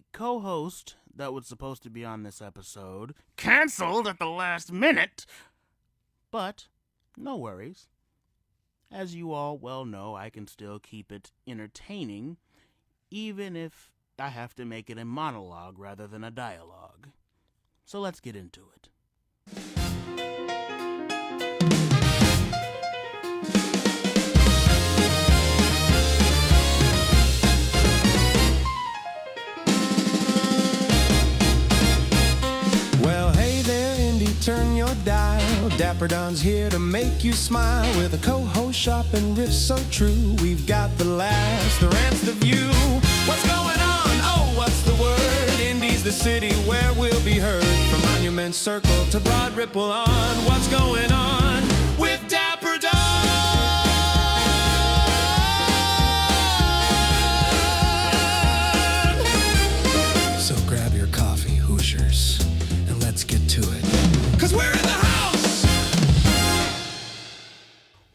The co-host that was supposed to be on this episode canceled at the last minute, but no worries. As you all well know, I can still keep it entertaining, even if I have to make it a monologue rather than a dialogue. So let's get into it. Well, hey there, Indy, turn your dial. Dapper Don's here to make you smile with a co-host sharp and riff so true. We've got the laughs, the rants, the view. What's going on? Oh, what's the word? Indy's the city where we'll be heard. From Monument Circle to Broad Ripple on. What's going on with Dapper Don? So grab your coffee, Hoosiers, and let's get to it. 'Cause we're in the house!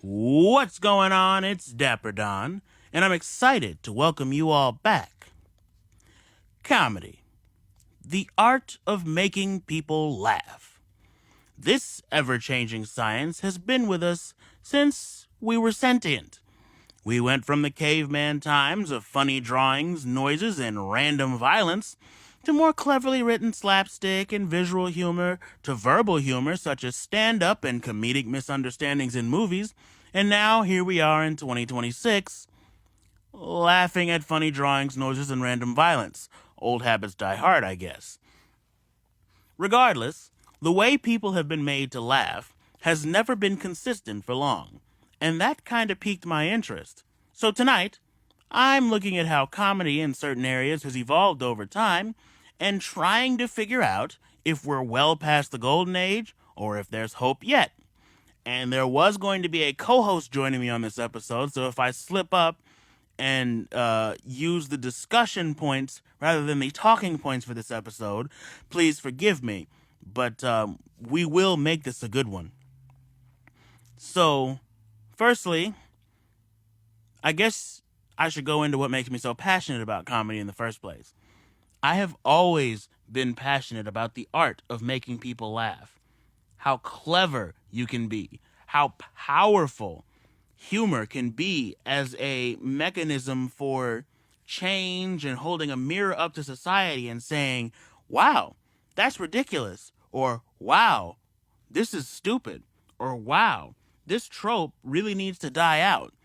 What's going on? It's Dapper Don, and I'm excited to welcome you all back. Comedy. The art of making people laugh. This ever-changing science has been with us since we were sentient. We went from the caveman times of funny drawings, noises, and random violence to more cleverly written slapstick and visual humor, to verbal humor such as stand-up and comedic misunderstandings in movies, and now here we are in 2026, laughing at funny drawings, noises, and random violence. Old habits die hard, I guess. Regardless, the way people have been made to laugh has never been consistent for long, and that kind of piqued my interest. So tonight, I'm looking at how comedy in certain areas has evolved over time and trying to figure out if we're well past the golden age or if there's hope yet. And there was going to be a co-host joining me on this episode, so if I slip up and use the discussion points rather than the talking points for this episode, please forgive me. But we will make this a good one. So, firstly, I guess I should go into what makes me so passionate about comedy in the first place. I have always been passionate about the art of making people laugh. How clever you can be. How powerful humor can be as a mechanism for change and holding a mirror up to society and saying, wow, that's ridiculous. Or, wow, this is stupid. Or, wow, this trope really needs to die out.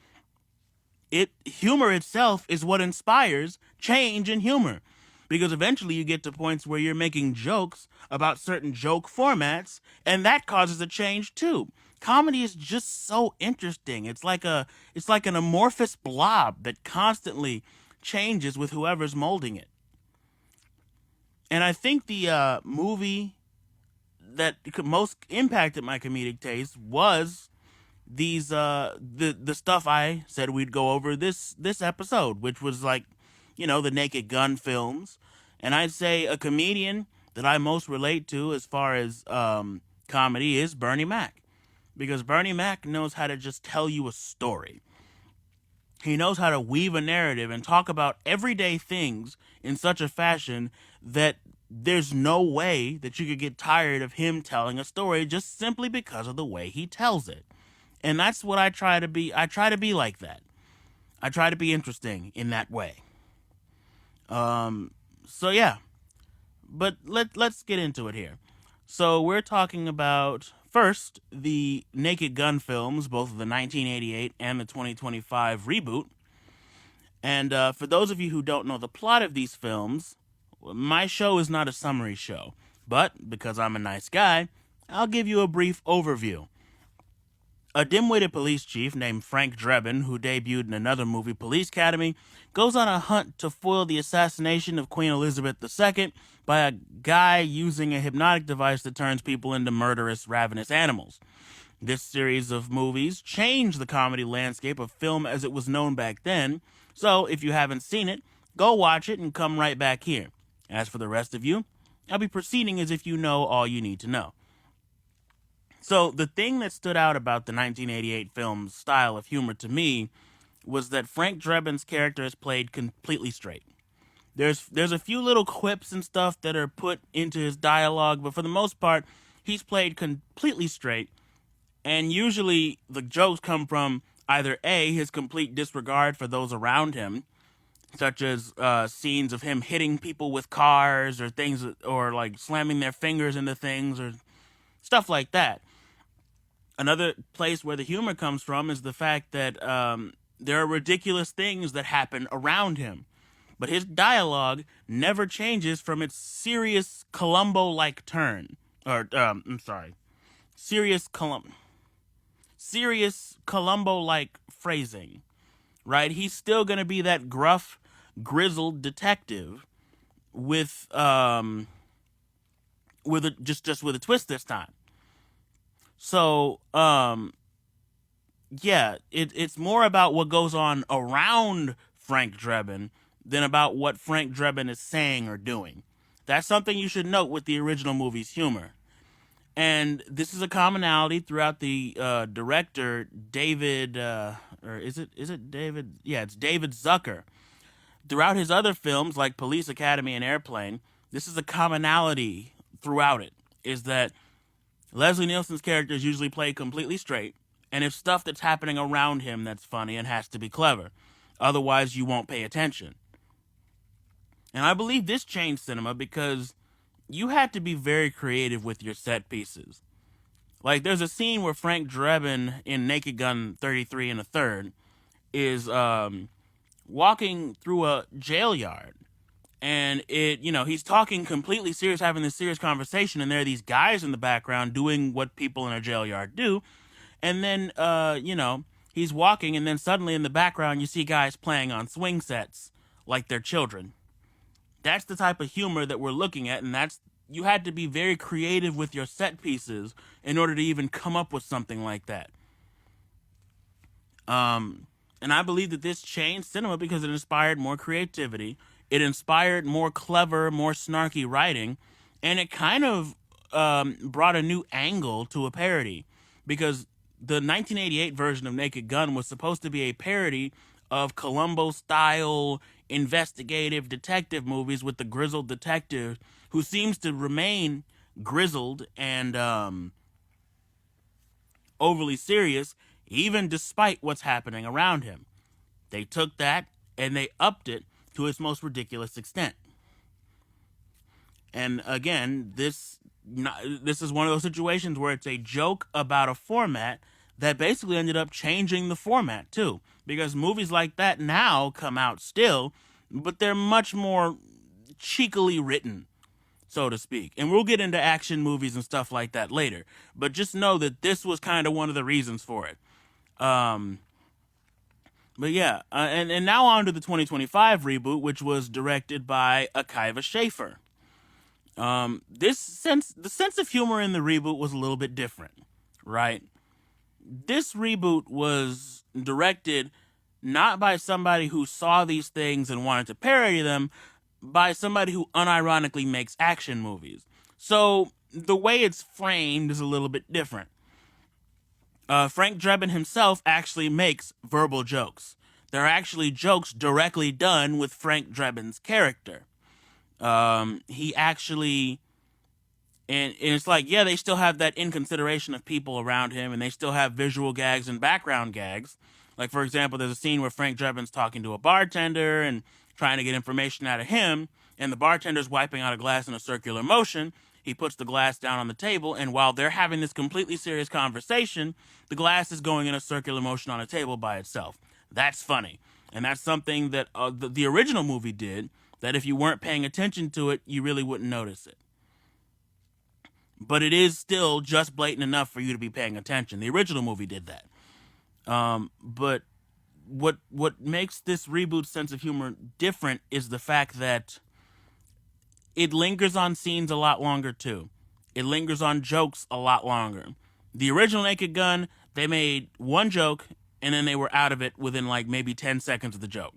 Humor itself is what inspires change in humor. Because eventually you get to points where you're making jokes about certain joke formats, and that causes a change too. Comedy is just so interesting. It's like an amorphous blob that constantly changes with whoever's molding it. And I think the movie that most impacted my comedic taste was these the stuff I said we'd go over this episode, which was like, the Naked Gun films. And I'd say a comedian that I most relate to as far as comedy is Bernie Mac. Because Bernie Mac knows how to just tell you a story. He knows how to weave a narrative and talk about everyday things in such a fashion that there's no way that you could get tired of him telling a story just simply because of the way he tells it. And that's what I try to be. I try to be like that. I try to be interesting in that way. So yeah, but let's get into it here. So we're talking about, first, the Naked Gun films, both of the 1988 and the 2025 reboot. And for those of you who don't know the plot of these films, my show is not a summary show. But because I'm a nice guy, I'll give you a brief overview. A dim-witted police chief named Frank Drebin, who debuted in another movie, Police Academy, goes on a hunt to foil the assassination of Queen Elizabeth II by a guy using a hypnotic device that turns people into murderous, ravenous animals. This series of movies changed the comedy landscape of film as it was known back then, so if you haven't seen it, go watch it and come right back here. As for the rest of you, I'll be proceeding as if you know all you need to know. So the thing that stood out about the 1988 film's style of humor to me was that Frank Drebin's character is played completely straight. There's a few little quips and stuff that are put into his dialogue, but for the most part, he's played completely straight. And usually the jokes come from either A, his complete disregard for those around him, such as scenes of him hitting people with cars or things, or like slamming their fingers into things or stuff like that. Another place where the humor comes from is the fact that there are ridiculous things that happen around him. But his dialogue never changes from its serious Columbo-like turn. Or, I'm sorry. Serious Columbo-like phrasing, right? He's still going to be that gruff, grizzled detective with just with a twist this time. So, yeah, it's more about what goes on around Frank Drebin than about what Frank Drebin is saying or doing. That's something you should note with the original movie's humor. And this is a commonality throughout the director David, or is it David? Yeah, it's David Zucker. Throughout his other films like Police Academy and Airplane, this is a commonality throughout it. Is that Leslie Nielsen's characters usually play completely straight, and it's stuff that's happening around him that's funny and has to be clever. Otherwise, you won't pay attention. And I believe this changed cinema because you had to be very creative with your set pieces. Like, there's a scene where Frank Drebin in Naked Gun 33 and a third is walking through a jail yard. And he's talking completely serious, having this serious conversation, and there are these guys in the background doing what people in a jail yard do. And then, he's walking, and then suddenly in the background, you see guys playing on swing sets like they're children. That's the type of humor that we're looking at, and you had to be very creative with your set pieces in order to even come up with something like that. And I believe that this changed cinema because it inspired more creativity. It inspired more clever, more snarky writing, and it kind of brought a new angle to a parody, because the 1988 version of Naked Gun was supposed to be a parody of Columbo-style investigative detective movies with the grizzled detective who seems to remain grizzled and overly serious, even despite what's happening around him. They took that and they upped it to its most ridiculous extent. And again, this is one of those situations where it's a joke about a format that basically ended up changing the format too. Because movies like that now come out still, but they're much more cheekily written, so to speak. And we'll get into action movies and stuff like that later. But just know that this was kind of one of the reasons for it. But yeah, and now on to the 2025 reboot, which was directed by Akiva Schaffer. The sense of humor in the reboot was a little bit different, right? This reboot was directed not by somebody who saw these things and wanted to parody them, by somebody who unironically makes action movies. So the way it's framed is a little bit different. Frank Drebin himself actually makes verbal jokes. There are actually jokes directly done with Frank Drebin's character. He actually, and it's like, yeah, they still have that in consideration of people around him, and they still have visual gags and background gags. Like, for example, there's a scene where Frank Drebin's talking to a bartender and trying to get information out of him, and the bartender's wiping out a glass in a circular motion. He puts the glass down on the table, and while they're having this completely serious conversation, the glass is going in a circular motion on a table by itself. That's funny. And that's something that the original movie did, that if you weren't paying attention to it, you really wouldn't notice it. But it is still just blatant enough for you to be paying attention. The original movie did that. But what makes this reboot sense of humor different is the fact that it lingers on scenes a lot longer, too. It lingers on jokes a lot longer. The original Naked Gun, they made one joke, and then they were out of it within like maybe 10 seconds of the joke.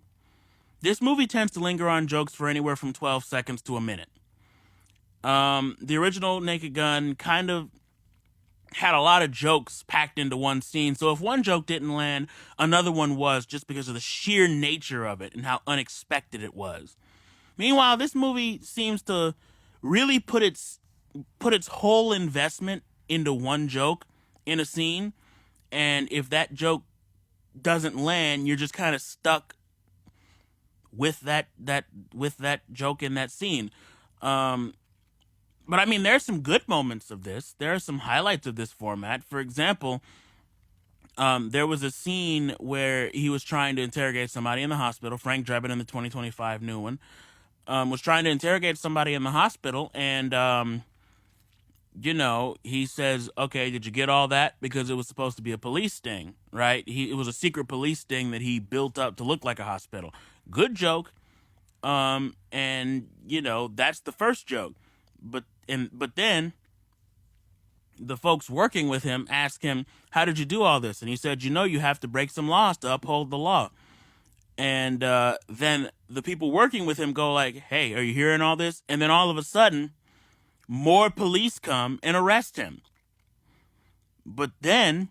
This movie tends to linger on jokes for anywhere from 12 seconds to a minute. The original Naked Gun kind of had a lot of jokes packed into one scene, so if one joke didn't land, another one was, just because of the sheer nature of it and how unexpected it was. Meanwhile, this movie seems to really put its whole investment into one joke in a scene, and if that joke doesn't land, you're just kind of stuck with that joke in that scene. Um, but I mean, there are some good moments of this. There are some highlights of this format. For example, there was a scene where he was trying to interrogate somebody in the hospital. Frank Drebin in the 2025 new one was trying to interrogate somebody in the hospital, and he says, "Okay, did you get all that?" Because it was supposed to be a police sting, right? It was a secret police sting that he built up to look like a hospital. Good joke. And that's the first joke. But then the folks working with him ask him, "How did you do all this?" And he said, "You have to break some laws to uphold the law." And then the people working with him go like, "Hey, are you hearing all this?" And then all of a sudden, more police come and arrest him. But then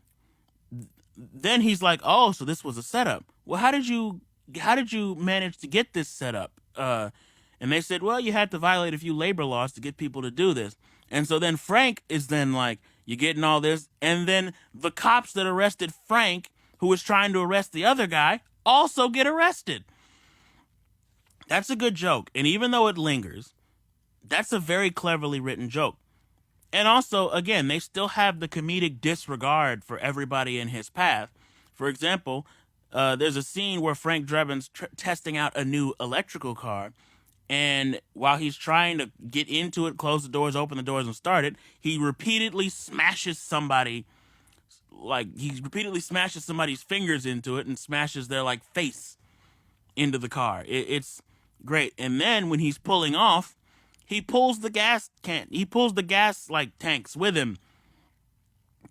he's like, "Oh, so this was a setup. Well, how did you manage to get this setup?" And they said, "Well, you had to violate a few labor laws to get people to do this." And so then Frank is then like, "You getting all this?" And then the cops that arrested Frank, who was trying to arrest the other guy, also get arrested. That's a good joke. And even though it lingers, that's a very cleverly written joke. And also, again, they still have the comedic disregard for everybody in his path. For example, there's a scene where Frank Drebin's testing out a new electrical car. And while he's trying to get into it, close the doors, open the doors, and start it, he repeatedly smashes somebody. He repeatedly smashes somebody's fingers into it and smashes their face into the car. It's great. And then when he's pulling off, he pulls the gas tanks with him,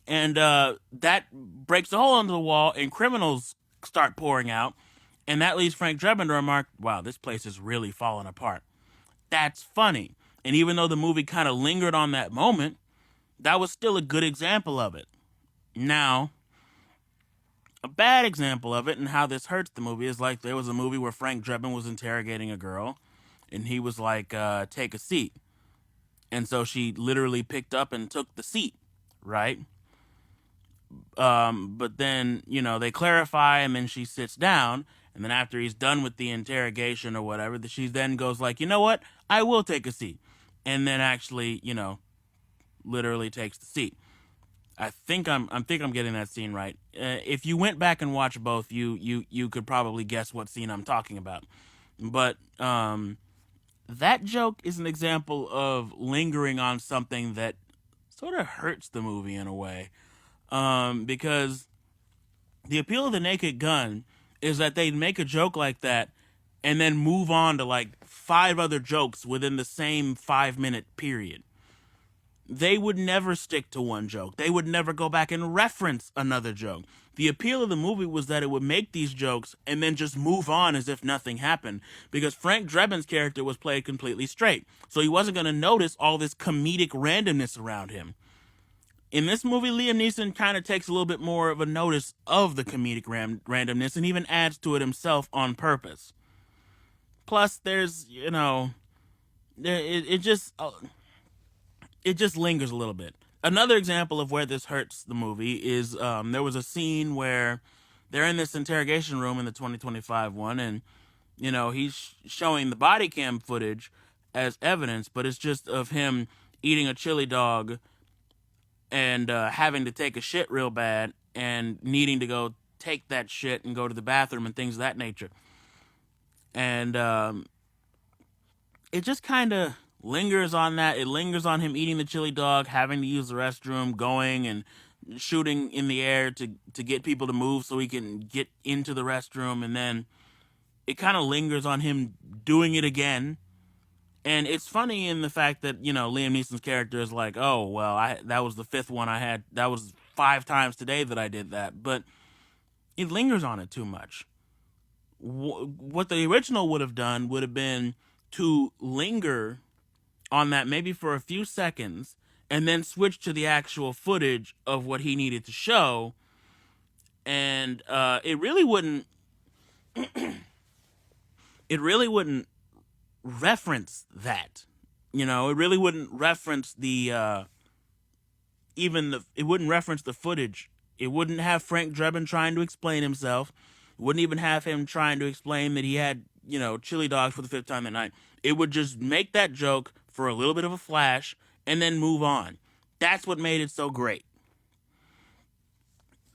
and that breaks a hole into the wall, and criminals start pouring out, and that leads Frank Drebin to remark, "Wow, this place is really falling apart." That's funny, and even though the movie kind of lingered on that moment, that was still a good example of it. Now, a bad example of it and how this hurts the movie is there was a movie where Frank Drebin was interrogating a girl, and he was like, "Take a seat." And so she literally picked up and took the seat, right? But then, they clarify, and then she sits down, and then after he's done with the interrogation or whatever, she then goes like, "You know what? I will take a seat." And then actually, literally takes the seat. I think I'm getting that scene right. If you went back and watched both, you could probably guess what scene I'm talking about. But that joke is an example of lingering on something that sort of hurts the movie in a way. Because the appeal of The Naked Gun is that they make a joke like that and then move on to 5 other jokes within the same 5-minute period. They would never stick to one joke. They would never go back and reference another joke. The appeal of the movie was that it would make these jokes and then just move on as if nothing happened. Because Frank Drebin's character was played completely straight. So he wasn't going to notice all this comedic randomness around him. In this movie, Liam Neeson kind of takes a little bit more of a notice of the comedic randomness and even adds to it himself on purpose. Plus, there's, it just lingers a little bit. Another example of where this hurts the movie is there was a scene where they're in this interrogation room in the 2025 one, and he's showing the body cam footage as evidence, but it's just of him eating a chili dog and having to take a shit real bad and needing to go take that shit and go to the bathroom and things of that nature. And it just kind of lingers on that. It lingers on him eating the chili dog, having to use the restroom, going and shooting in the air to get people to move so he can get into the restroom. And then it kind of lingers on him doing it again. And it's funny in the fact that, Liam Neeson's character is like, "Oh, well, that was the 5th one I had. That was 5 times today that I did that." But it lingers on it too much. What the original would have done would have been to linger on that maybe for a few seconds and then switch to the actual footage of what he needed to show. And it really wouldn't reference that. You know, it really wouldn't reference it wouldn't reference the footage. It wouldn't have Frank Drebin trying to explain himself. It wouldn't even have him trying to explain that he had, chili dogs for the fifth time that night. It would just make that joke for a little bit of a flash and then move on. That's what made it so great.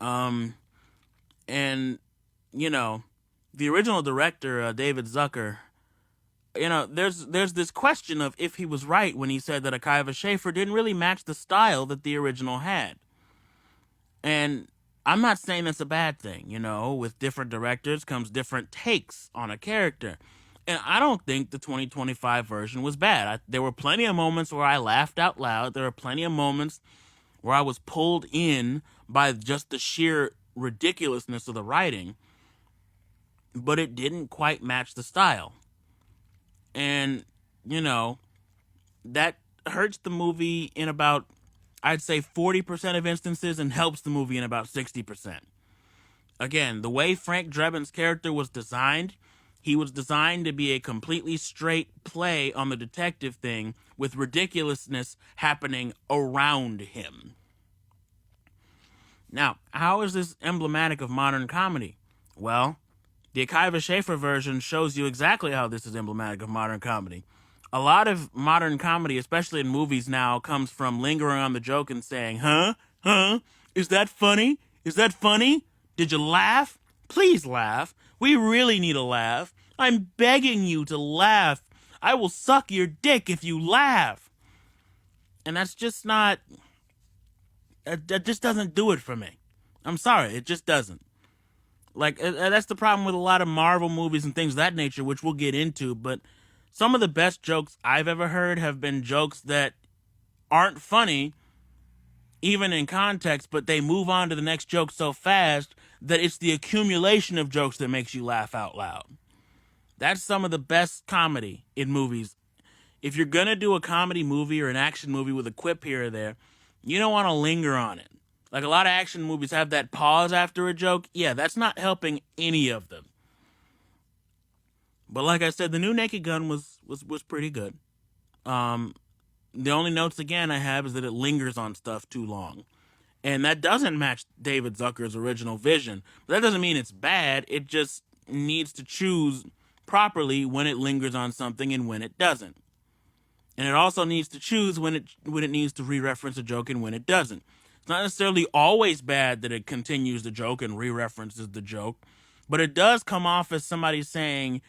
And the original director, David Zucker, there's this question of if he was right when he said that Akiva Schaffer didn't really match the style that the original had. And I'm not saying that's a bad thing. With different directors comes different takes on a character. And I don't think the 2025 version was bad. There were plenty of moments where I laughed out loud. There were plenty of moments where I was pulled in by just the sheer ridiculousness of the writing. But it didn't quite match the style. And, that hurts the movie in about, I'd say, 40% of instances and helps the movie in about 60%. Again, the way Frank Drebin's character was designed, he was designed to be a completely straight play on the detective thing with ridiculousness happening around him. Now, how is this emblematic of modern comedy? Well, the Akiva Schaffer version shows you exactly how this is emblematic of modern comedy. A lot of modern comedy, especially in movies now, comes from lingering on the joke and saying, huh? Is that funny? Is that funny? Did you laugh? Please laugh. We really need a laugh. I'm begging you to laugh. I will suck your dick if you laugh. And that's just not... That just doesn't do it for me. I'm sorry, it just doesn't. Like, that's the problem with a lot of Marvel movies and things of that nature, which we'll get into, but some of the best jokes I've ever heard have been jokes that aren't funny, even in context, but they move on to the next joke so fast that it's the accumulation of jokes that makes you laugh out loud. That's some of the best comedy in movies. If you're going to do a comedy movie or an action movie with a quip here or there, you don't want to linger on it. Like, a lot of action movies have that pause after a joke. Yeah, that's not helping any of them. But like I said, the new Naked Gun was pretty good. The only notes, again, I have is that it lingers on stuff too long. And that doesn't match David Zucker's original vision. But that doesn't mean it's bad. It just needs to choose properly when it lingers on something and when it doesn't. And it also needs to choose when it needs to re-reference a joke and when it doesn't. It's not necessarily always bad that it continues the joke and re-references the joke, but it does come off as somebody saying,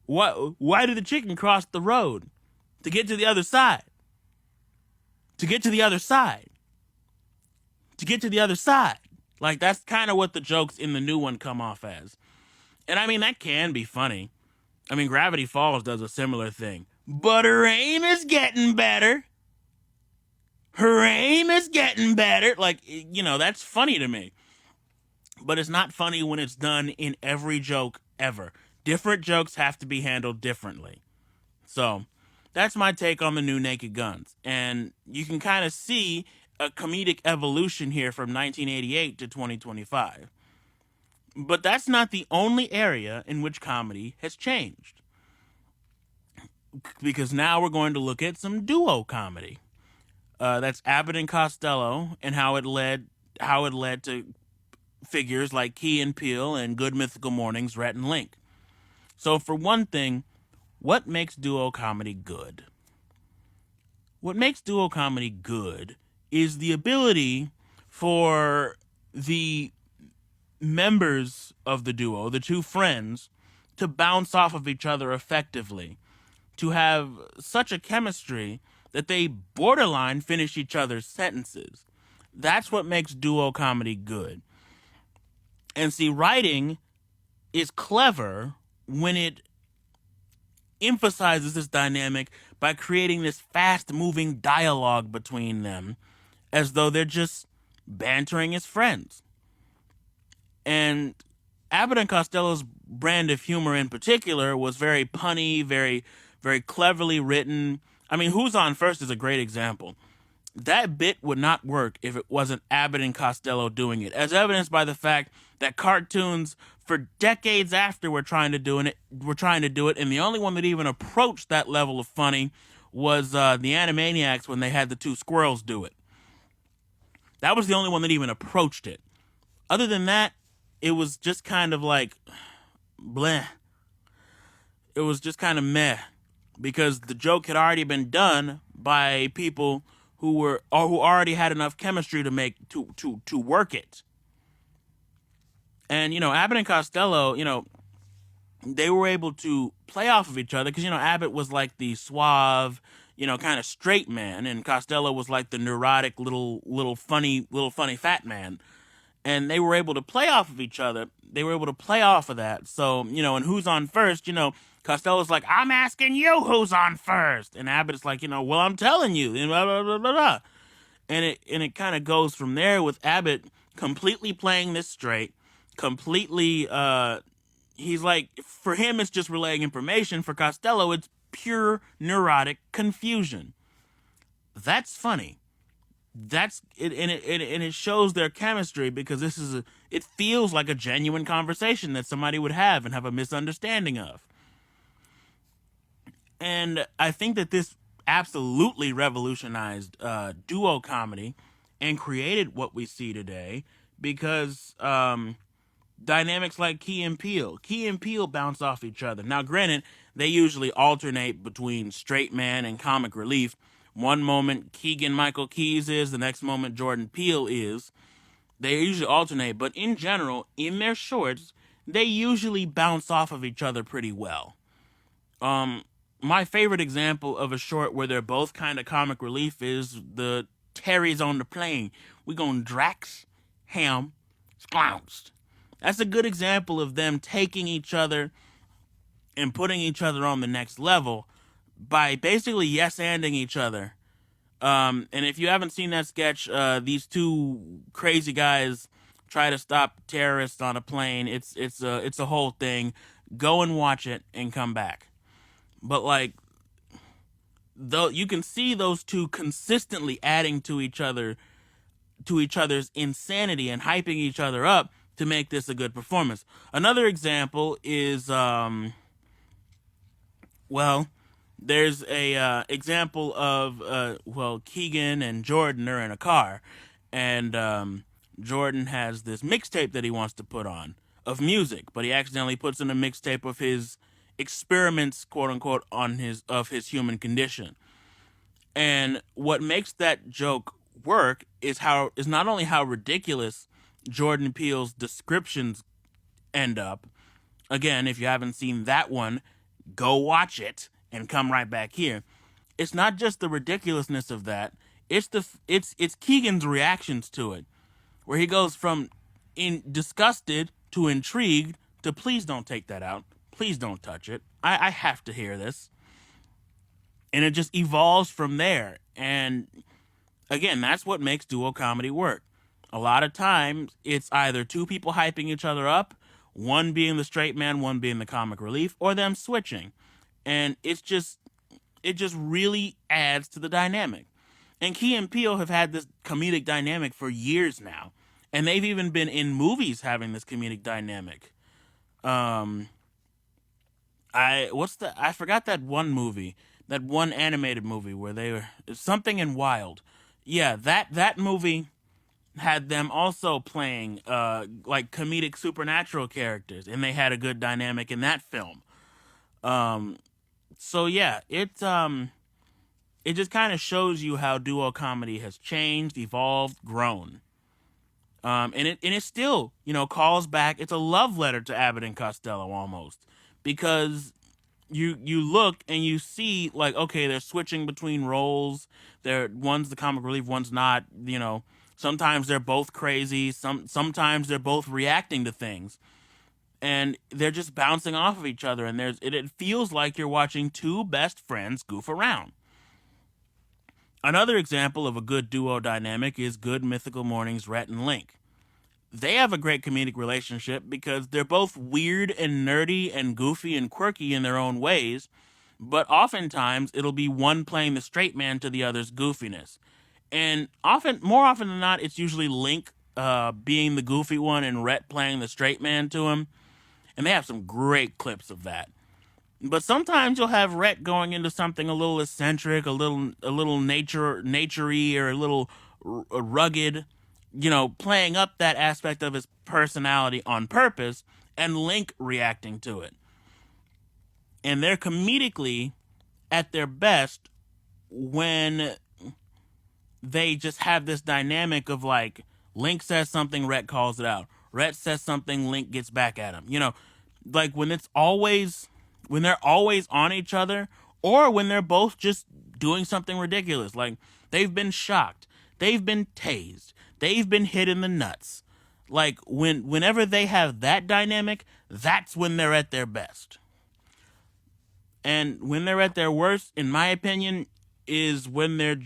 why did the chicken cross the road? To get to the other side. To get to the other side. To get to the other side. Like, that's kind of what the jokes in the new one come off as. And I mean, that can be funny. I mean, Gravity Falls does a similar thing. But her aim is getting better. Her aim is getting better. Like, that's funny to me. But it's not funny when it's done in every joke ever. Different jokes have to be handled differently. So, that's my take on the new Naked Guns. And you can kind of see a comedic evolution here from 1988 to 2025. But that's not the only area in which comedy has changed. Because now we're going to look at some duo comedy. That's Abbott and Costello, and how it led to figures like Key and Peele and Good Mythical Morning's Rhett and Link. So for one thing, what makes duo comedy good? What makes duo comedy good is the ability for the members of the duo, the two friends, to bounce off of each other effectively, to have such a chemistry that they borderline finish each other's sentences. That's what makes duo comedy good. And see, writing is clever when it emphasizes this dynamic by creating this fast-moving dialogue between them as though they're just bantering as friends. And Abbott and Costello's brand of humor in particular was very punny, very, very cleverly written. I mean, Who's On First is a great example. That bit would not work if it wasn't Abbott and Costello doing it, as evidenced by the fact that cartoons for decades after were trying to do it, and the only one that even approached that level of funny was the Animaniacs when they had the two squirrels do it. That was the only one that even approached it. Other than that, it was just kind of like bleh. It was just kind of meh, because the joke had already been done by people who already had enough chemistry to work it. And Abbott and Costello, they were able to play off of each other because Abbott was like the suave, kind of straight man, and Costello was like the neurotic little funny fat man. And they were able to play off of each other. They were able to play off of that. So, and who's on first, Costello's like, I'm asking you who's on first. And Abbott's like, well, I'm telling you. And blah, blah, blah, blah, blah. And it kind of goes from there with Abbott completely playing this straight. Completely, he's like, for him, it's just relaying information. For Costello, it's pure neurotic confusion. That's funny. That's it, and it shows their chemistry because it feels like a genuine conversation that somebody would have and have a misunderstanding of. And I think that this absolutely revolutionized duo comedy and created what we see today because dynamics like Key and Peele bounce off each other. Now, granted, they usually alternate between straight man and comic relief. One moment Keegan Michael Keyes is, the next moment Jordan Peele is. They usually alternate, but in general, in their shorts, they usually bounce off of each other pretty well. My favorite example of a short where they're both kind of comic relief is the Terry's on the plane. We gon' Drax, Ham, Sklounced. That's a good example of them taking each other and putting each other on the next level by basically yes-anding each other. And if you haven't seen that sketch, these two crazy guys try to stop terrorists on a plane. It's a whole thing. Go and watch it and come back. But though you can see those two consistently adding to each other's insanity and hyping each other up to make this a good performance. Another example is there's a example of Keegan and Jordan are in a car, and Jordan has this mixtape that he wants to put on of music, but he accidentally puts in a mixtape of his experiments, quote unquote, of his human condition. And what makes that joke work is not only how ridiculous Jordan Peele's descriptions end up. Again, if you haven't seen that one, go watch it and come right back here. It's not just the ridiculousness of that. It's Keegan's reactions to it, where he goes from disgusted to intrigued to please don't take that out. Please don't touch it. I have to hear this. And it just evolves from there. And again, that's what makes duo comedy work. A lot of times, it's either two people hyping each other up, one being the straight man, one being the comic relief, or them switching. And it just really adds to the dynamic. And Key and Peele have had this comedic dynamic for years now. And they've even been in movies having this comedic dynamic. I forgot that one movie, that one animated movie where they were something in Wild. Yeah, that movie had them also playing like comedic supernatural characters, and they had a good dynamic in that film. So yeah, it just kind of shows you how duo comedy has changed, evolved, grown. And it still, calls back. It's a love letter to Abbott and Costello almost, because you look and you see like, okay, they're switching between roles. One's the comic relief, one's not. Sometimes they're both crazy. Sometimes they're both reacting to things, and they're just bouncing off of each other. And it feels like you're watching two best friends goof around. Another example of a good duo dynamic is Good Mythical Morning's Rhett and Link. They have a great comedic relationship because they're both weird and nerdy and goofy and quirky in their own ways, but oftentimes it'll be one playing the straight man to the other's goofiness. And more often than not, it's usually Link being the goofy one and Rhett playing the straight man to him. And they have some great clips of that. But sometimes you'll have Rhett going into something a little eccentric, a little naturey, or a little rugged, playing up that aspect of his personality on purpose, and Link reacting to it. And they're comedically at their best when they just have this dynamic of like, Link says something, Rhett calls it out. Rhett says something, Link gets back at him. Like when they're always on each other, or when they're both just doing something ridiculous. Like they've been shocked, they've been tased, they've been hit in the nuts. Like whenever they have that dynamic, that's when they're at their best. And when they're at their worst, in my opinion, is when they're,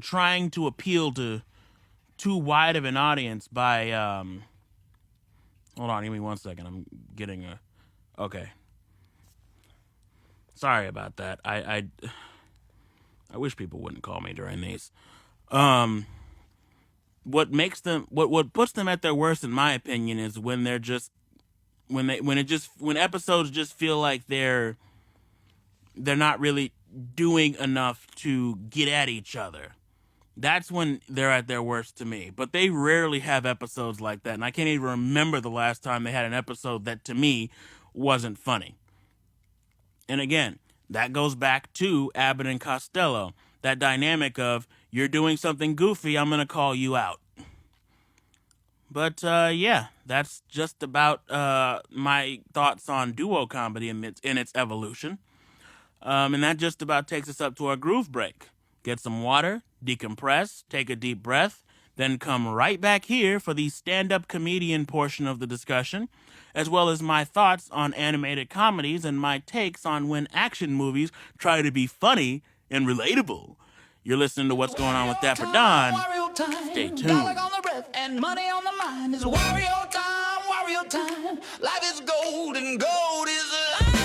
trying to appeal to too wide of an audience by, hold on, give me 1 second. I'm getting okay. Sorry about that. I wish people wouldn't call me during these. What puts them at their worst, in my opinion, is when they're just, when episodes just feel like they're not really doing enough to get at each other. That's when they're at their worst to me. But they rarely have episodes like that. And I can't even remember the last time they had an episode that, to me, wasn't funny. And again, that goes back to Abbott and Costello. That dynamic of, you're doing something goofy, I'm going to call you out. But, yeah, that's just about my thoughts on duo comedy in its evolution. And that just about takes us up to our groove break. Get some water, decompress, take a deep breath, then come right back here for the stand-up comedian portion of the discussion, as well as my thoughts on animated comedies and my takes on when action movies try to be funny and relatable. You're listening to What's Going On with Dapper Don. Stay tuned. On the breath and money on the mind. It's Wario time, Wario time. Life is gold and gold is life.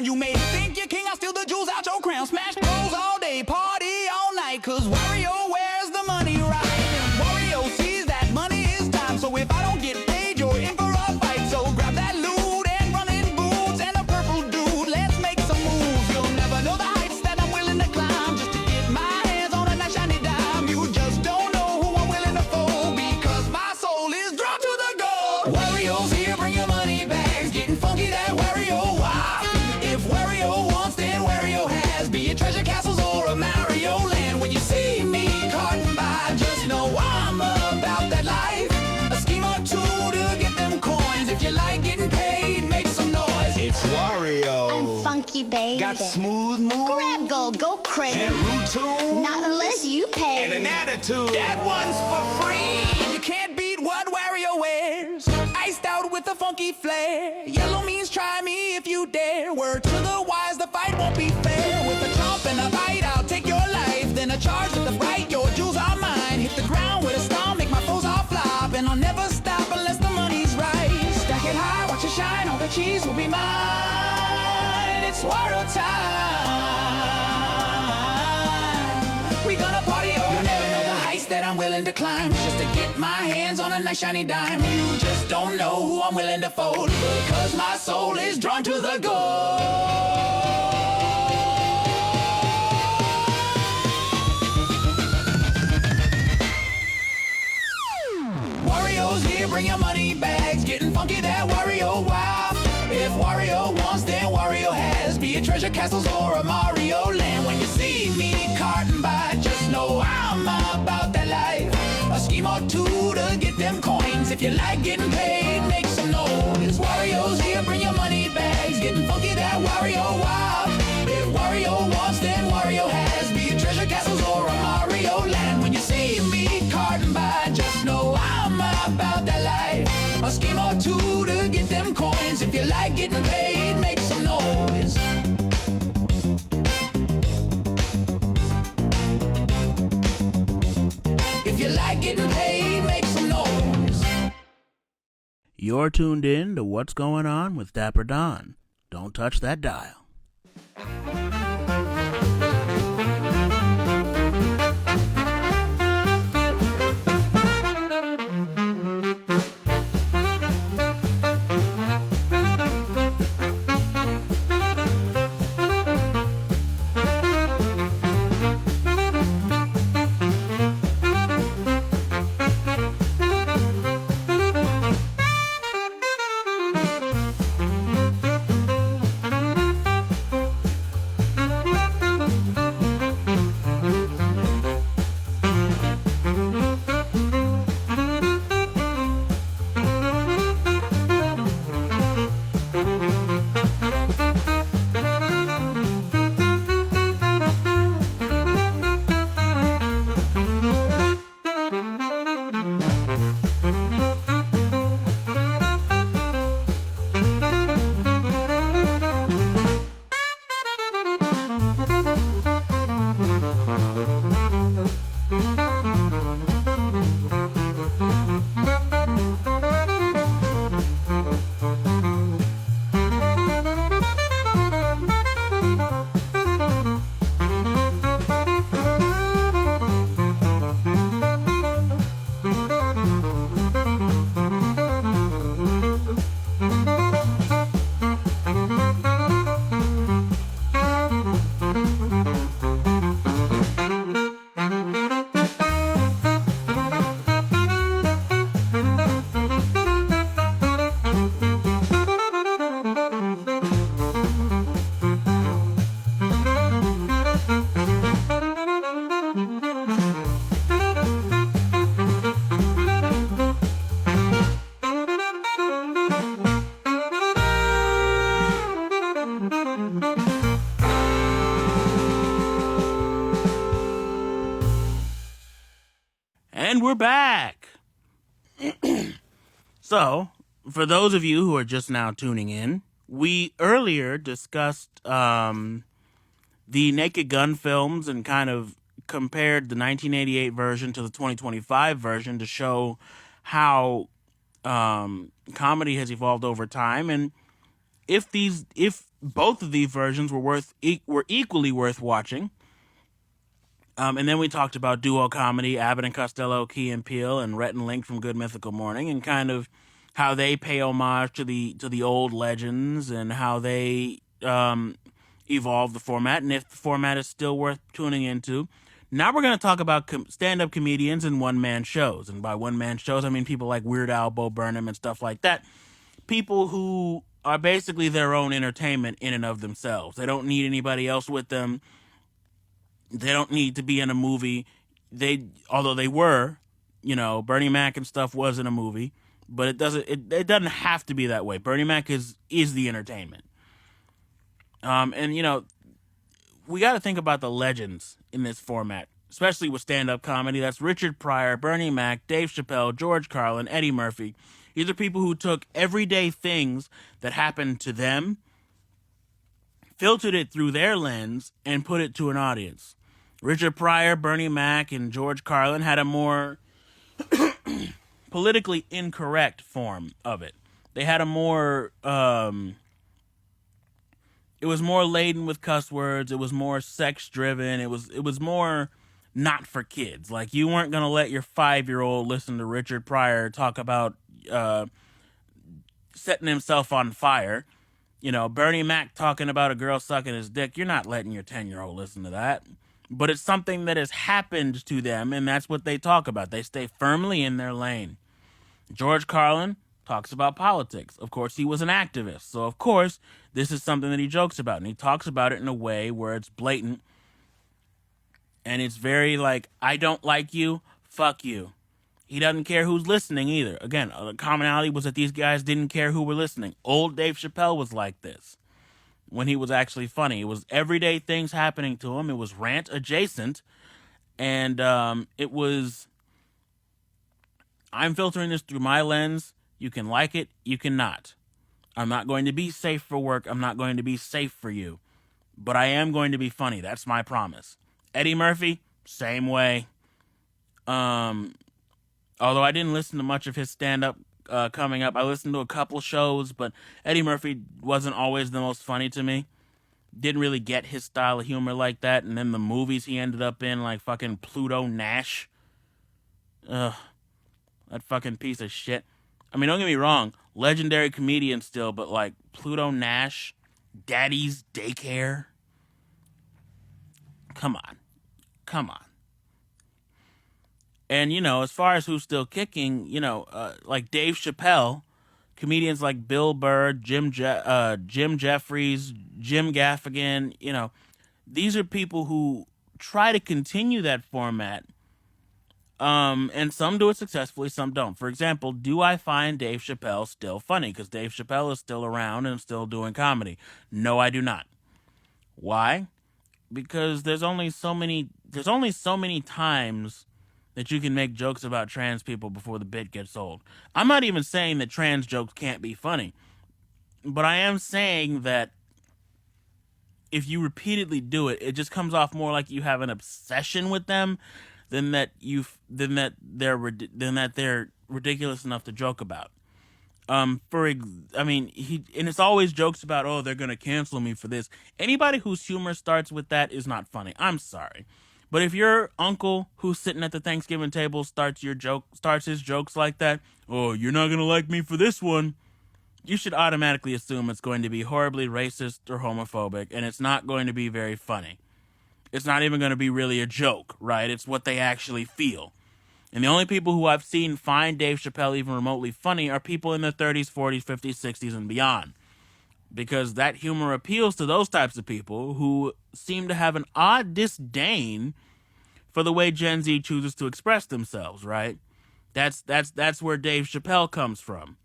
You may think you're king, I steal the jewels out your crown. Smash bros all day, party all night. Cause Wario wears the money right. And Wario sees that money is time. So if I don't get paid, you're in for a fight. So grab that loot and run in boots and a purple dude. Let's make some moves. You'll never know the heights that I'm willing to climb just to get my hands on a nice shiny dime. You just don't know who I'm willing to fold because my soul is drawn to the gold. Wario's here, bring your money bags. Getting funky, that Wario wow. Wario wants, then Wario has. Be it treasure castles or a Mario land. When you see me carting by, just know I'm about that life. A scheme or two to get them coins. If you like getting paid, make some noise. It's Wario. I'm funky, baby. Got smooth moves. Grab gold, go crazy. And root tune. Not unless you pay. And an attitude. That one's for free. You can't beat what Wario wears. Iced out with a funky flair. Yellow means try me if you dare. Word to the wise, the fight won't be fair. With a chomp and a bite, I'll take your life. Then a charge with the right, your jewels are mine. Hit the ground with a stomp, make my foes all flop. And I'll never stop unless the money's right. Stack it high, watch it shine, all the cheese will be mine. It's Wario time. We gonna party all You'll never know the heights that I'm willing to climb just to get my hands on a nice shiny dime. You just don't know who I'm willing to fold because my soul is drawn to the gold. Wario's here, bring your money bags. Getting funky, that Wario wow. If Wario wants, then Wario has. Be it treasure castles or a Mario land. When you see me carting by, just know I'm about that life. A scheme or two to get them coins. If you like getting paid, make some noise. Wario's here, bring your money bags. Getting funky, that Wario wow. If Wario wants, then Wario has. Be it treasure castles or a Mario land. When you see me carting by, just know I'm about that life. A scheme or two to get them coins. If you like getting paid, make some noise. If you like getting paid, make some noise. You're tuned in to What's Going On with Dapper Don. Don't touch that dial. And we're back. So, for those of you who are just now tuning in, we earlier discussed the Naked Gun films and kind of compared the 1988 version to the 2025 version to show how comedy has evolved over time, and if both of these versions were equally worth watching. And then we talked about duo comedy, Abbott and Costello, Key and Peele, and Rhett and Link from Good Mythical Morning, and kind of how they pay homage to the old legends and how they evolve the format, and if the format is still worth tuning into. Now we're going to talk about stand-up comedians and one-man shows. And by one-man shows, I mean people like Weird Al, Bo Burnham, and stuff like that. People who are basically their own entertainment in and of themselves. They don't need anybody else with them. They don't need to be in a movie. Although they were, Bernie Mac and stuff was in a movie, but it doesn't have to be that way. Bernie Mac is the entertainment. And we got to think about the legends in this format, especially with stand-up comedy. That's Richard Pryor, Bernie Mac, Dave Chappelle, George Carlin, Eddie Murphy. These are people who took everyday things that happened to them, filtered it through their lens, and put it to an audience. Richard Pryor, Bernie Mac, and George Carlin had a more politically incorrect form of it. They had a more, it was more laden with cuss words. It was more sex-driven. It was more not for kids. Like, you weren't going to let your 5-year-old listen to Richard Pryor talk about setting himself on fire. Bernie Mac talking about a girl sucking his dick. You're not letting your 10-year-old listen to that. But it's something that has happened to them, and that's what they talk about. They stay firmly in their lane. George Carlin talks about politics. Of course, he was an activist. So, of course, this is something that he jokes about. And he talks about it in a way where it's blatant. And it's very like, I don't like you, fuck you. He doesn't care who's listening either. Again, the commonality was that these guys didn't care who were listening. Old Dave Chappelle was like this when he was actually funny. It was everyday things happening to him. It was rant adjacent. And it was, I'm filtering this through my lens. You can like it, you cannot. I'm not going to be safe for work. I'm not going to be safe for you. But I am going to be funny. That's my promise. Eddie Murphy, same way. Although I didn't listen to much of his stand-up coming up. I listened to a couple shows, but Eddie Murphy wasn't always the most funny to me. Didn't really get his style of humor like that. And then the movies he ended up in, like fucking Pluto Nash. Ugh. That fucking piece of shit. I mean, don't get me wrong. Legendary comedian still, but like Pluto Nash, Daddy's Daycare. Come on. Come on. And, you know, as far as who's still kicking, you know, like Dave Chappelle, comedians like Bill Burr, Jim Jeffries, Jim Gaffigan, you know, these are people who try to continue that format. And some do it successfully, some don't. For example, do I find Dave Chappelle still funny? Because Dave Chappelle is still around and still doing comedy. No, I do not. Why? Because there's only so many times that you can make jokes about trans people before the bit gets old. I'm not even saying that trans jokes can't be funny, but I am saying that if you repeatedly do it, it just comes off more like you have an obsession with them than that they're ridiculous enough to joke about. And it's always jokes about, oh, they're gonna cancel me for this. Anybody whose humor starts with that is not funny. I'm sorry. But if your uncle who's sitting at the Thanksgiving table starts his jokes like that, oh, you're not going to like me for this one, you should automatically assume it's going to be horribly racist or homophobic, and it's not going to be very funny. It's not even going to be really a joke, right? It's what they actually feel. And the only people who I've seen find Dave Chappelle even remotely funny are people in their 30s, 40s, 50s, 60s, and beyond. Because that humor appeals to those types of people who seem to have an odd disdain for the way Gen Z chooses to express themselves, right? That's where Dave Chappelle comes from.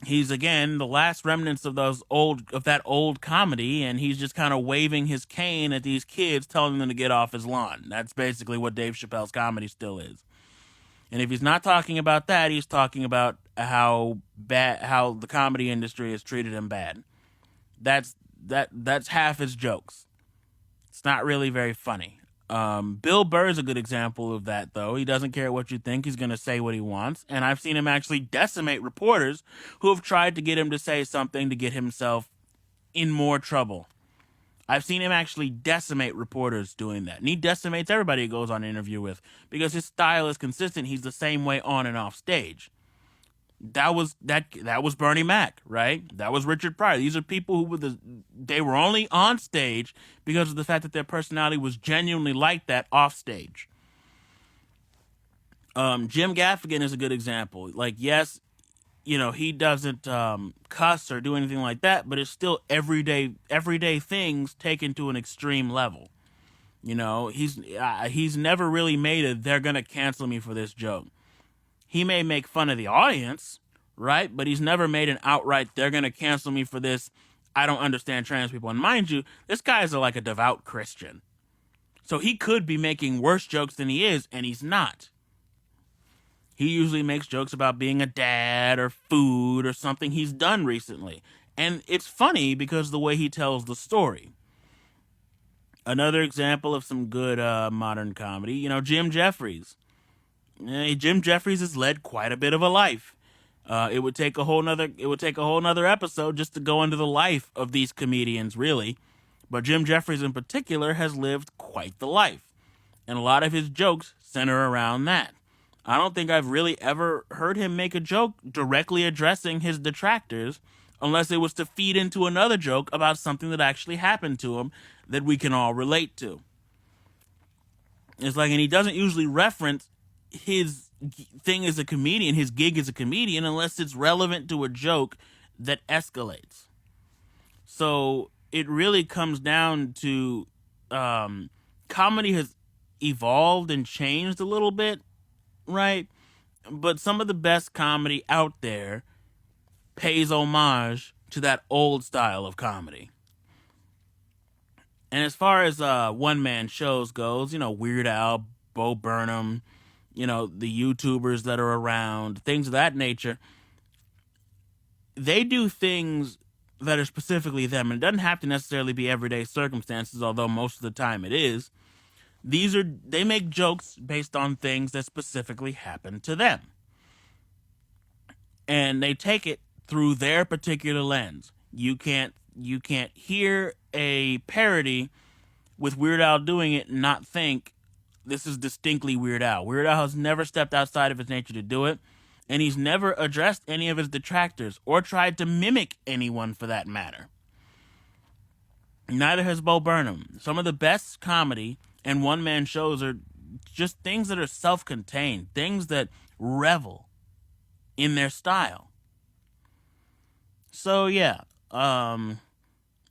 He's, again, the last remnants of that old comedy, and he's just kind of waving his cane at these kids, telling them to get off his lawn. That's basically what Dave Chappelle's comedy still is. And if he's not talking about that, he's talking about how the comedy industry has treated him bad. That's half his jokes. It's not really very funny. Bill Burr is a good example of that, though. He doesn't care what you think. He's going to say what he wants. And I've seen him actually decimate reporters who have tried to get him to say something to get himself in more trouble. I've seen him actually decimate reporters doing that. And he decimates everybody he goes on an interview with because his style is consistent. He's the same way on and off stage. That was Bernie Mac, right? That was Richard Pryor. These are people who they were only on stage because of the fact that their personality was genuinely like that off stage. Jim Gaffigan is a good example. Like, yes, you know, he doesn't cuss or do anything like that, but it's still everyday things taken to an extreme level. You know, he's never really made a "they're gonna cancel me for this" joke. He may make fun of the audience, right? But he's never made an outright, they're going to cancel me for this, I don't understand trans people. And mind you, this guy is like a devout Christian. So he could be making worse jokes than he is, and he's not. He usually makes jokes about being a dad or food or something he's done recently. And it's funny because of the way he tells the story. Another example of some good modern comedy, you know, Jim Jeffries. Jim Jeffries has led quite a bit of a life. It would take a whole nother episode just to go into the life of these comedians, really. But Jim Jeffries in particular has lived quite the life. And a lot of his jokes center around that. I don't think I've really ever heard him make a joke directly addressing his detractors, unless it was to feed into another joke about something that actually happened to him that we can all relate to. It's like, and he doesn't usually reference his thing as a comedian, his gig as a comedian, unless it's relevant to a joke that escalates. So it really comes down to comedy has evolved and changed a little bit, right? But some of the best comedy out there pays homage to that old style of comedy. And as far as one-man shows goes, you know, Weird Al, Bo Burnham, you know, the YouTubers that are around, things of that nature, they do things that are specifically them, and it doesn't have to necessarily be everyday circumstances, although most of the time it is. They make jokes based on things that specifically happen to them. And they take it through their particular lens. You can't hear a parody with Weird Al doing it and not think this is distinctly Weird Al. Weird Al has never stepped outside of his nature to do it, and he's never addressed any of his detractors or tried to mimic anyone for that matter. Neither has Bo Burnham. Some of the best comedy and one-man shows are just things that are self-contained, things that revel in their style. So yeah,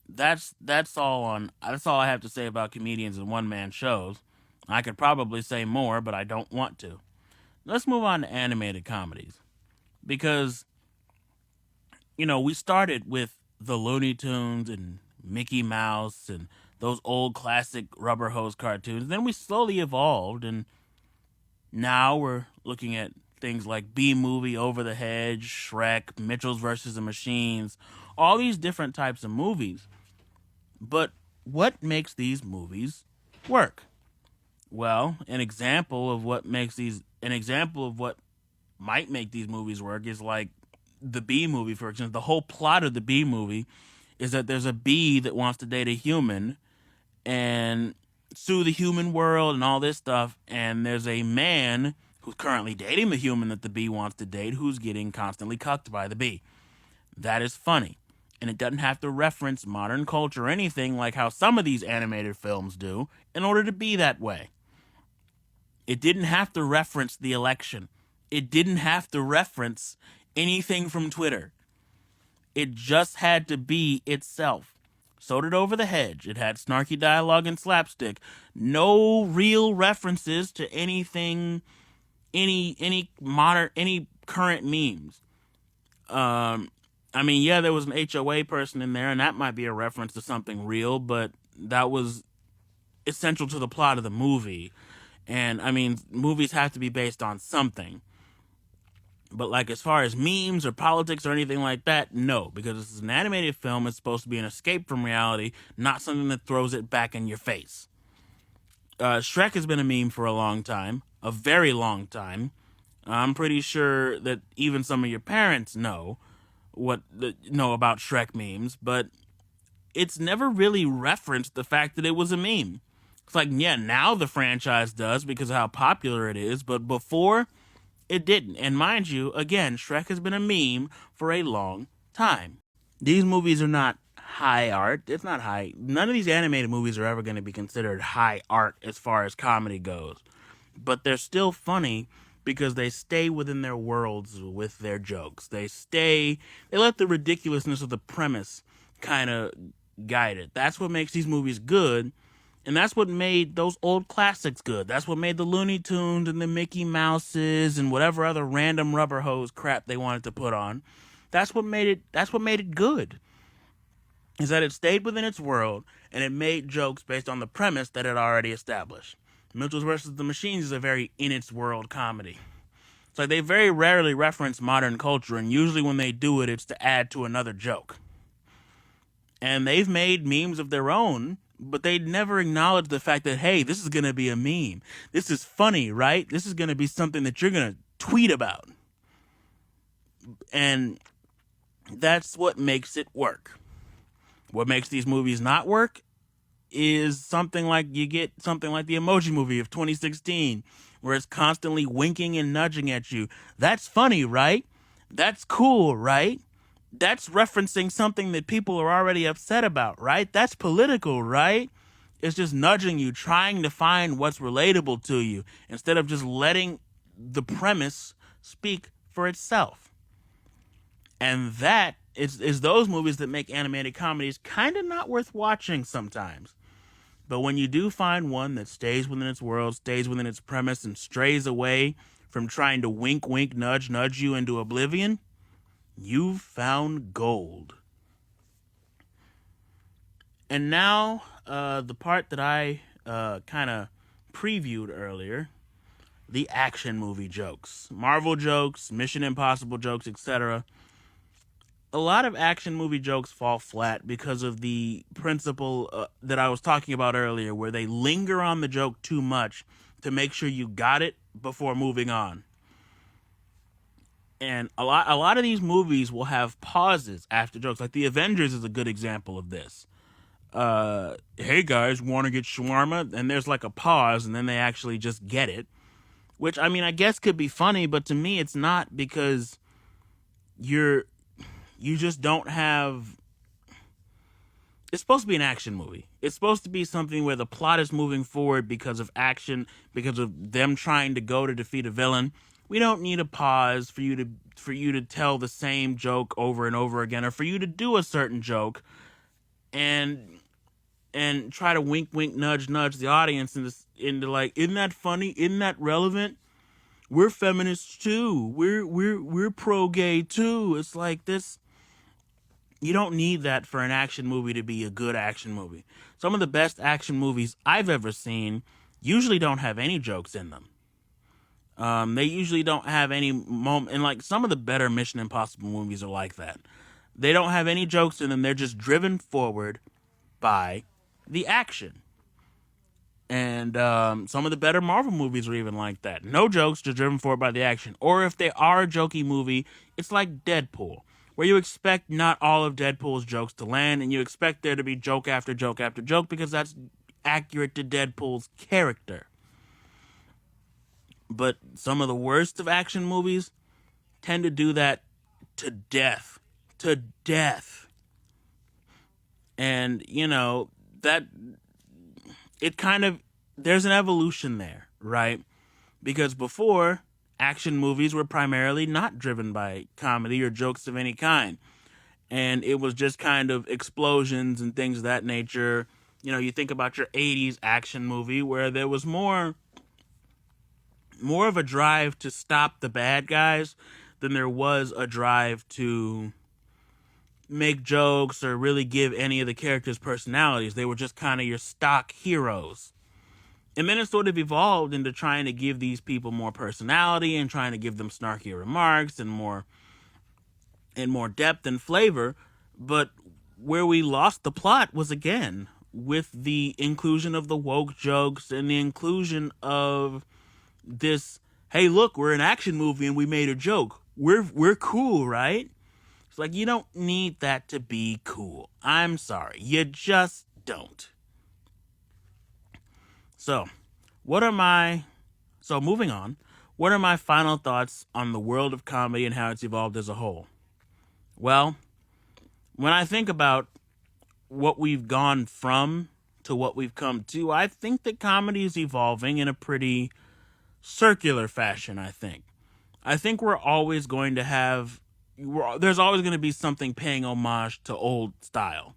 that's all I have to say about comedians and one-man shows. I could probably say more, but I don't want to. Let's move on to animated comedies. Because, we started with the Looney Tunes and Mickey Mouse and those old classic rubber hose cartoons. Then we slowly evolved, and now we're looking at things like B-Movie, Over the Hedge, Shrek, Mitchell's versus the Machines, all these different types of movies. But what makes these movies work? Well, an example of what might make these movies work is like the Bee Movie, for example. The whole plot of the Bee Movie is that there's a bee that wants to date a human and sue the human world and all this stuff, and there's a man who's currently dating the human that the bee wants to date who's getting constantly cucked by the bee. That is funny. And it doesn't have to reference modern culture or anything like how some of these animated films do in order to be that way. It didn't have to reference the election. It didn't have to reference anything from Twitter. It just had to be itself. So did Over the Hedge. It had snarky dialogue and slapstick. No real references to anything, any current memes. There was an HOA person in there, and that might be a reference to something real, but that was essential to the plot of the movie. And, movies have to be based on something. But, as far as memes or politics or anything like that, no. Because this is an animated film, it's supposed to be an escape from reality, not something that throws it back in your face. Shrek has been a meme for a long time. A very long time. I'm pretty sure that even some of your parents know about Shrek memes, but it's never really referenced the fact that it was a meme. It's now the franchise does because of how popular it is, but before, it didn't. And mind you, again, Shrek has been a meme for a long time. These movies are not high art. It's not high. None of these animated movies are ever going to be considered high art as far as comedy goes. But they're still funny because they stay within their worlds with their jokes. They let the ridiculousness of the premise kind of guide it. That's what makes these movies good. And that's what made those old classics good. That's what made the Looney Tunes and the Mickey Mouses and whatever other random rubber hose crap they wanted to put on. That's what made it good. Is that it stayed within its world and it made jokes based on the premise that it already established. Mitchell's versus the Machines is a very in its world comedy. It's they very rarely reference modern culture, and usually when they do it, it's to add to another joke. And they've made memes of their own, but they never acknowledge the fact that, hey, this is going to be a meme. This is funny, right? This is going to be something that you're going to tweet about. And that's what makes it work. What makes these movies not work is something like the Emoji Movie of 2016, where it's constantly winking and nudging at you. That's funny, right? That's cool, right? That's referencing something that people are already upset about, right? That's political, right? It's just nudging you, trying to find what's relatable to you, instead of just letting the premise speak for itself. And that is those movies that make animated comedies kind of not worth watching sometimes. But when you do find one that stays within its world, stays within its premise, and strays away from trying to wink, wink, nudge, nudge you into oblivion, you've found gold. And now, the part that I kind of previewed earlier, the action movie jokes. Marvel jokes, Mission Impossible jokes, etc. a lot of action movie jokes fall flat because of the principle that I was talking about earlier, where they linger on the joke too much to make sure you got it before moving on. And a lot of these movies will have pauses after jokes. Like The Avengers is a good example of this. Hey guys, want to get shawarma? And there's like a pause, and then they actually just get it. Which, I mean, I guess could be funny, but to me it's not, because you just don't have. It's supposed to be an action movie. It's supposed to be something where the plot is moving forward because of action, because of them trying to go to defeat a villain. We don't need a pause for you to tell the same joke over and over again, or for you to do a certain joke and try to wink nudge the audience into like, isn't that funny? Isn't that relevant? We're feminists too. We're pro gay too. It's like this. You don't need that for an action movie to be a good action movie. Some of the best action movies I've ever seen usually don't have any jokes in them. They usually don't have any moment, and like some of the better Mission Impossible movies are like that. They don't have any jokes in them. They're just driven forward by the action. And some of the better Marvel movies are even like that. No jokes, just driven forward by the action. Or if they are a jokey movie, it's like Deadpool, where you expect not all of Deadpool's jokes to land, and you expect there to be joke after joke after joke, because that's accurate to Deadpool's character. But some of the worst of action movies tend to do that to death. To death. And, that it kind of, there's an evolution there, right? Because before, action movies were primarily not driven by comedy or jokes of any kind. And it was just kind of explosions and things of that nature. You think about your 80s action movie where there was more of a drive to stop the bad guys than there was a drive to make jokes or really give any of the characters personalities. They were just kind of your stock heroes. And then it sort of evolved into trying to give these people more personality and trying to give them snarky remarks and more depth and flavor. But where we lost the plot was, again, with the inclusion of the woke jokes and the inclusion of this, hey, look, we're an action movie and we made a joke. We're cool, right? It's like, you don't need that to be cool. I'm sorry. You just don't. So, moving on, what are my final thoughts on the world of comedy and how it's evolved as a whole? Well, when I think about what we've gone from to what we've come to, I think that comedy is evolving in a pretty circular fashion, I think. I think we're always going to have, there's always going to be something paying homage to old style.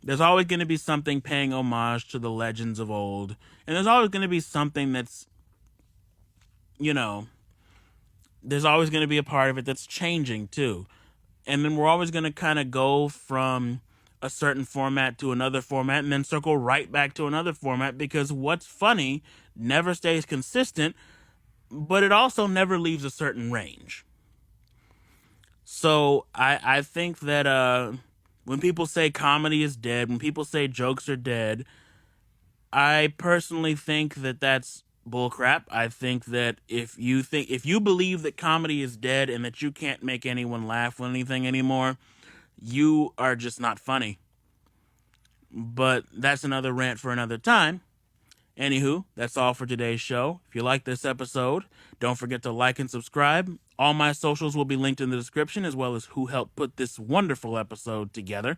There's always going to be something paying homage to the legends of old. And there's always going to be something that's, there's always going to be a part of it that's changing too. And then we're always going to kind of go from a certain format to another format and then circle right back to another format, because what's funny never stays consistent, but it also never leaves a certain range. So I think that when people say comedy is dead, when people say jokes are dead, I personally think that that's bullcrap. I think that if you believe that comedy is dead and that you can't make anyone laugh with anything anymore, you are just not funny. But that's another rant for another time. Anywho, that's all for today's show. If you like this episode, don't forget to like and subscribe. All my socials will be linked in the description, as well as who helped put this wonderful episode together.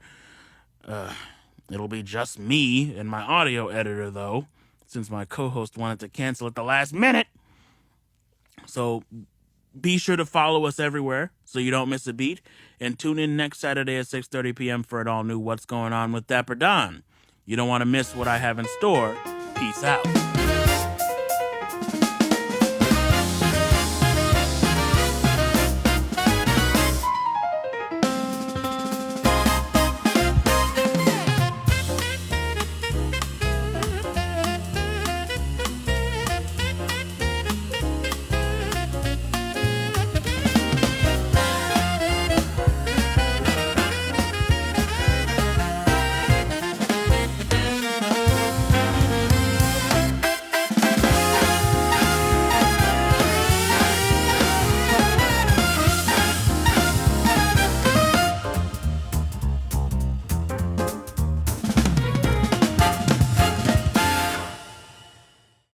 It'll be just me and my audio editor, though, since my co-host wanted to cancel at the last minute. So be sure to follow us everywhere so you don't miss a beat. And tune in next Saturday at 6:30 p.m. for an all-new What's Going On with Dapper Don. You don't want to miss what I have in store. Peace out.